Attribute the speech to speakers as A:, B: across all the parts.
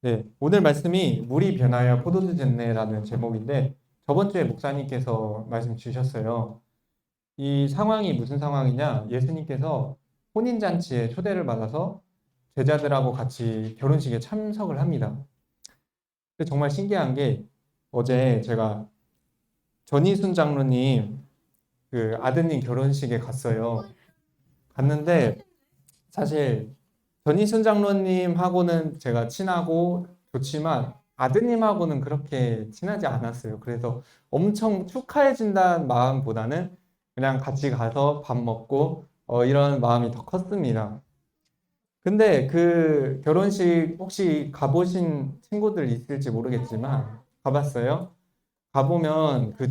A: 네, 오늘 말씀이 물이 변하여 포도주 됐네라는 제목인데 저번 주에 목사님께서 말씀 주셨어요. 이 상황이 무슨 상황이냐? 예수님께서 혼인잔치에 초대를 받아서 제자들하고 같이 결혼식에 참석을 합니다. 근데 정말 신기한 게 어제 제가 전희순 장로님 그 아드님 결혼식에 갔어요. 갔는데 사실 전희순 장로님하고는 제가 친하고 좋지만 아드님하고는 그렇게 친하지 않았어요. 그래서 엄청 축하해준다는 마음보다는 그냥 같이 가서 밥 먹고 이런 마음이 더 컸습니다. 근데 그 결혼식 혹시 가보신 친구들 있을지 모르겠지만 가봤어요? 가보면 그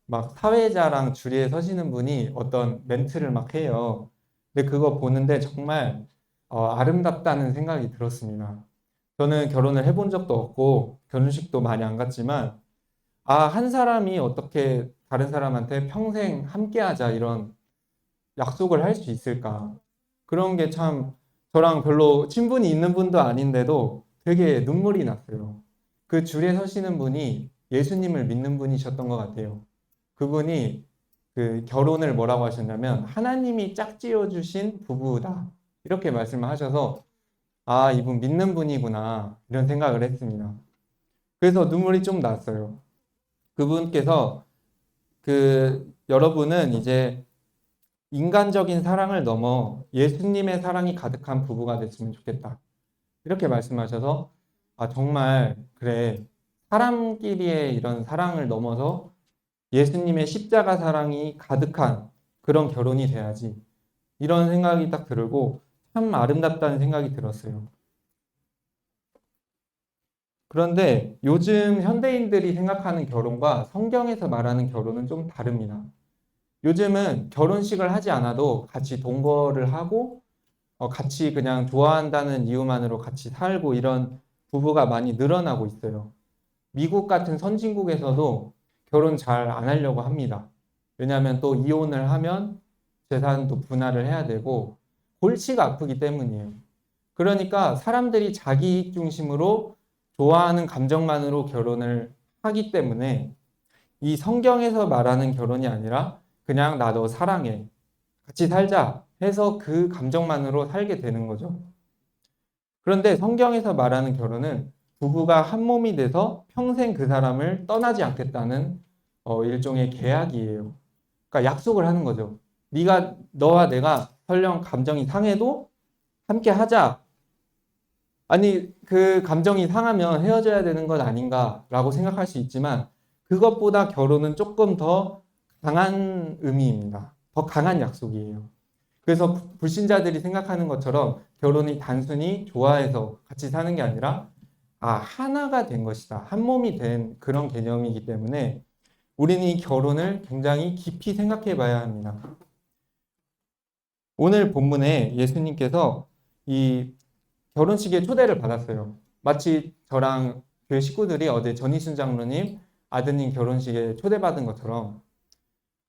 A: 막 사회자랑 줄리에 서시는 분이 어떤 멘트를 막 해요. 근데 그거 보는데 정말 아름답다는 생각이 들었습니다. 저는 결혼을 해본 적도 없고 결혼식도 많이 안 갔지만 한 사람이 어떻게 다른 사람한테 평생 함께하자 이런 약속을 할 수 있을까? 그런 게 참 저랑 별로 친분이 있는 분도 아닌데도 되게 눈물이 났어요. 그 줄에 서시는 분이 예수님을 믿는 분이셨던 것 같아요. 그분이 그 결혼을 뭐라고 하셨냐면 하나님이 짝지어 주신 부부다. 이렇게 말씀을 하셔서 이분 믿는 분이구나. 이런 생각을 했습니다. 그래서 눈물이 좀 났어요. 그분께서 여러분은 이제 인간적인 사랑을 넘어 예수님의 사랑이 가득한 부부가 됐으면 좋겠다. 이렇게 말씀하셔서 정말 그래. 사람끼리의 이런 사랑을 넘어서 예수님의 십자가 사랑이 가득한 그런 결혼이 돼야지. 이런 생각이 딱 들고 참 아름답다는 생각이 들었어요. 그런데 요즘 현대인들이 생각하는 결혼과 성경에서 말하는 결혼은 좀 다릅니다. 요즘은 결혼식을 하지 않아도 같이 동거를 하고 같이 그냥 좋아한다는 이유만으로 같이 살고 이런 부부가 많이 늘어나고 있어요. 미국 같은 선진국에서도 결혼 잘 안 하려고 합니다. 왜냐하면 또 이혼을 하면 재산도 분할을 해야 되고 골치가 아프기 때문이에요. 그러니까 사람들이 자기 이익 중심으로 좋아하는 감정만으로 결혼을 하기 때문에 이 성경에서 말하는 결혼이 아니라 그냥 나 너 사랑해. 같이 살자 해서 그 감정만으로 살게 되는 거죠. 그런데 성경에서 말하는 결혼은 부부가 한 몸이 돼서 평생 그 사람을 떠나지 않겠다는 일종의 계약이에요. 그러니까 약속을 하는 거죠. 너와 내가 설령 감정이 상해도 함께 하자. 아니, 그 감정이 상하면 헤어져야 되는 것 아닌가라고 생각할 수 있지만 그것보다 결혼은 조금 더 강한 의미입니다. 더 강한 약속이에요. 그래서 불신자들이 생각하는 것처럼 결혼이 단순히 좋아해서 같이 사는 게 아니라 하나가 된 것이다. 한 몸이 된 그런 개념이기 때문에 우리는 이 결혼을 굉장히 깊이 생각해 봐야 합니다. 오늘 본문에 예수님께서 이 결혼식에 초대를 받았어요. 마치 저랑 교회 식구들이 어제 전희순 장로님 아드님 결혼식에 초대받은 것처럼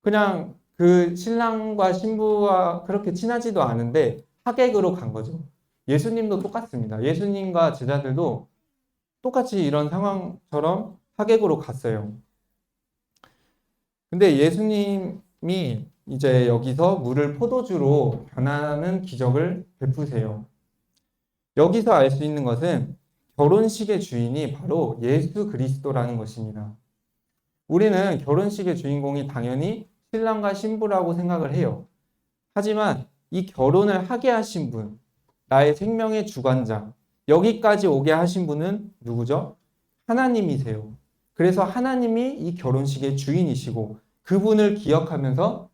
A: 그냥 그 신랑과 신부와 그렇게 친하지도 않은데 하객으로 간 거죠. 예수님도 똑같습니다. 예수님과 제자들도 똑같이 이런 상황처럼 하객으로 갔어요. 근데 예수님이 이제 여기서 물을 포도주로 변하는 기적을 베푸세요. 여기서 알 수 있는 것은 결혼식의 주인이 바로 예수 그리스도라는 것입니다. 우리는 결혼식의 주인공이 당연히 신랑과 신부라고 생각을 해요. 하지만 이 결혼을 하게 하신 분, 나의 생명의 주관자, 여기까지 오게 하신 분은 누구죠? 하나님이세요. 그래서 하나님이 이 결혼식의 주인이시고 그분을 기억하면서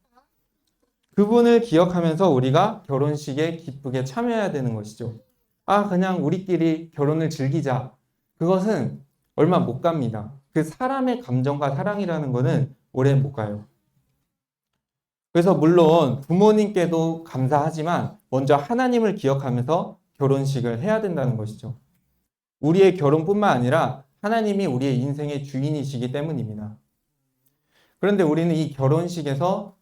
A: 우리가 결혼식에 기쁘게 참여해야 되는 것이죠. 그냥 우리끼리 결혼을 즐기자. 그것은 얼마 못 갑니다. 그 사람의 감정과 사랑이라는 것은 오래 못 가요. 그래서 물론 부모님께도 감사하지만 먼저 하나님을 기억하면서 결혼식을 해야 된다는 것이죠. 우리의 결혼뿐만 아니라 하나님이 우리의 인생의 주인이시기 때문입니다. 그런데 우리는 이 결혼식에서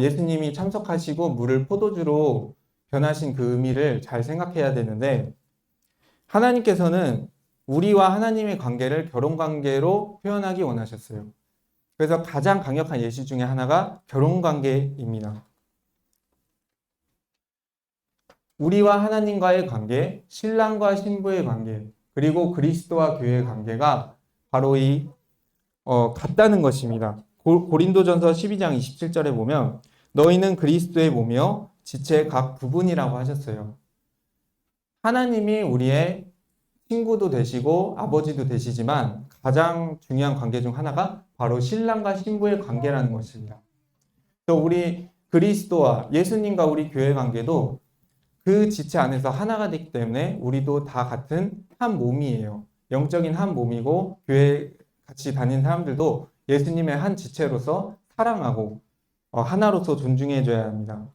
A: 예수님이 참석하시고 물을 포도주로 변하신 그 의미를 잘 생각해야 되는데 하나님께서는 우리와 하나님의 관계를 결혼 관계로 표현하기 원하셨어요. 그래서 가장 강력한 예시 중에 하나가 결혼 관계입니다. 우리와 하나님과의 관계, 신랑과 신부의 관계, 그리고 그리스도와 교회의 관계가 바로 같다는 것입니다. 고린도전서 12장 27절에 보면 너희는 그리스도의 몸이요 지체의 각 부분이라고 하셨어요. 하나님이 우리의 친구도 되시고 아버지도 되시지만 가장 중요한 관계 중 하나가 바로 신랑과 신부의 관계라는 것입니다. 또 우리 그리스도와 예수님과 우리 교회 관계도 그 지체 안에서 하나가 되기 때문에 우리도 다 같은 한 몸이에요. 영적인 한 몸이고 교회 같이 다니는 사람들도 예수님의 한 지체로서 사랑하고 하나로서 존중해줘야 합니다.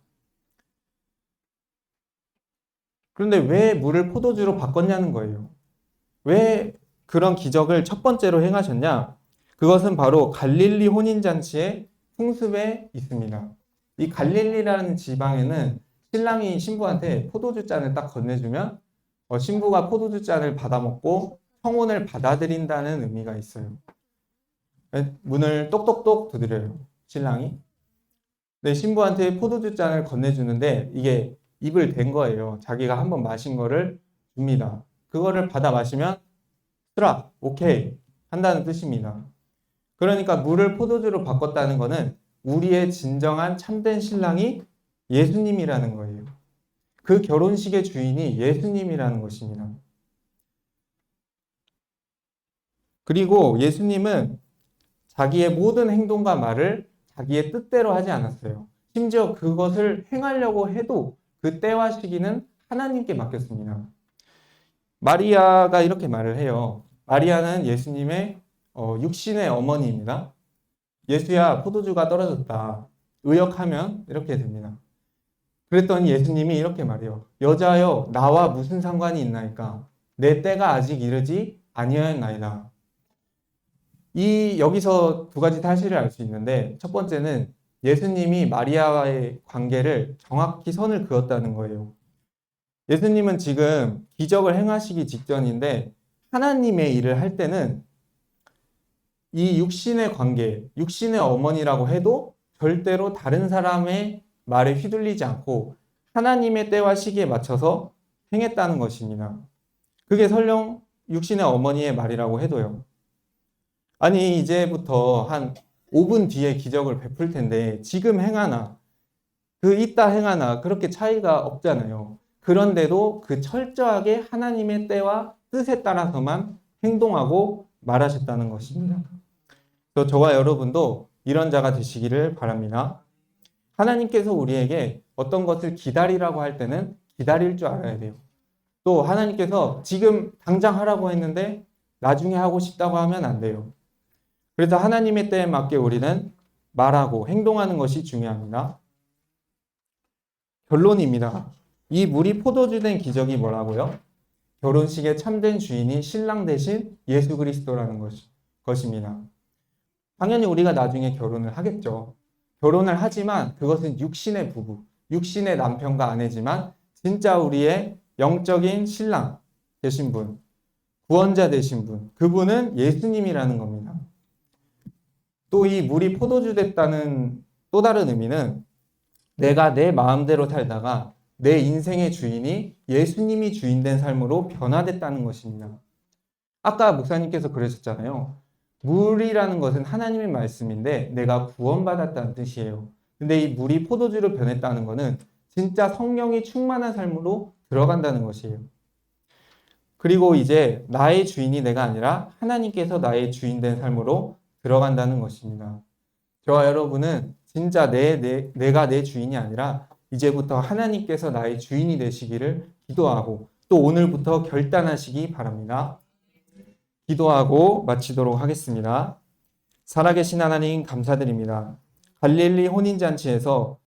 A: 그런데 왜 물을 포도주로 바꿨냐는 거예요. 왜 그런 기적을 첫 번째로 행하셨냐? 그것은 바로 갈릴리 혼인잔치의 풍습에 있습니다. 이 갈릴리라는 지방에는 신랑이 신부한테 포도주 잔을 딱 건네주면 신부가 포도주 잔을 받아먹고 청혼을 받아들인다는 의미가 있어요. 문을 똑똑똑 두드려요, 신랑이. 네, 신부한테 포도주 잔을 건네주는데 이게 입을 댄 거예요. 자기가 한번 마신 거를 줍니다. 그거를 받아 마시면 쓰라, 오케이 한다는 뜻입니다. 그러니까 물을 포도주로 바꿨다는 것은 우리의 진정한 참된 신랑이 예수님이라는 거예요. 그 결혼식의 주인이 예수님이라는 것입니다. 그리고 예수님은 자기의 모든 행동과 말을 자기의 뜻대로 하지 않았어요. 심지어 그것을 행하려고 해도 그 때와 시기는 하나님께 맡겼습니다. 마리아가 이렇게 말을 해요. 마리아는 예수님의 육신의 어머니입니다. 예수야, 포도주가 떨어졌다. 의역하면 이렇게 됩니다. 그랬더니 예수님이 이렇게 말해요. 여자여, 나와 무슨 상관이 있나이까? 내 때가 아직 이르지 아니하였나이다. 여기서 두 가지 사실을 알 수 있는데, 첫 번째는 예수님이 마리아와의 관계를 정확히 선을 그었다는 거예요. 예수님은 지금 기적을 행하시기 직전인데 하나님의 일을 할 때는 이 육신의 관계, 육신의 어머니라고 해도 절대로 다른 사람의 말에 휘둘리지 않고 하나님의 때와 시기에 맞춰서 행했다는 것입니다. 그게 설령 육신의 어머니의 말이라고 해도요. 아니, 이제부터 한 5분 뒤에 기적을 베풀 텐데 지금 행하나 이따 행하나 그렇게 차이가 없잖아요. 그런데도 그 철저하게 하나님의 때와 뜻에 따라서만 행동하고 말하셨다는 것입니다. 그래서 저와 여러분도 이런 자가 되시기를 바랍니다. 하나님께서 우리에게 어떤 것을 기다리라고 할 때는 기다릴 줄 알아야 돼요. 또 하나님께서 지금 당장 하라고 했는데 나중에 하고 싶다고 하면 안 돼요. 그래서 하나님의 때에 맞게 우리는 말하고 행동하는 것이 중요합니다. 결론입니다. 이 물이 포도주 된 기적이 뭐라고요? 결혼식의 참된 주인이 신랑 대신 예수 그리스도라는 것입니다. 당연히 우리가 나중에 결혼을 하겠죠. 결혼을 하지만 그것은 육신의 부부, 육신의 남편과 아내지만 진짜 우리의 영적인 신랑 되신 분, 구원자 되신 분, 그분은 예수님이라는 겁니다. 또 이 물이 포도주 됐다는 또 다른 의미는 내가 내 마음대로 살다가 내 인생의 주인이 예수님이 주인된 삶으로 변화됐다는 것입니다. 아까 목사님께서 그러셨잖아요. 물이라는 것은 하나님의 말씀인데 내가 구원받았다는 뜻이에요. 근데 이 물이 포도주로 변했다는 것은 진짜 성령이 충만한 삶으로 들어간다는 것이에요. 그리고 이제 나의 주인이 내가 아니라 하나님께서 나의 주인 된 삶으로 들어간다는 것입니다. 저와 여러분은 진짜 내가 내 주인이 아니라 이제부터 하나님께서 나의 주인이 되시기를 기도하고 또 오늘부터 결단하시기 바랍니다. 기도하고 마치도록 하겠습니다. 살아계신 하나님 감사드립니다. 갈릴리 혼인잔치에서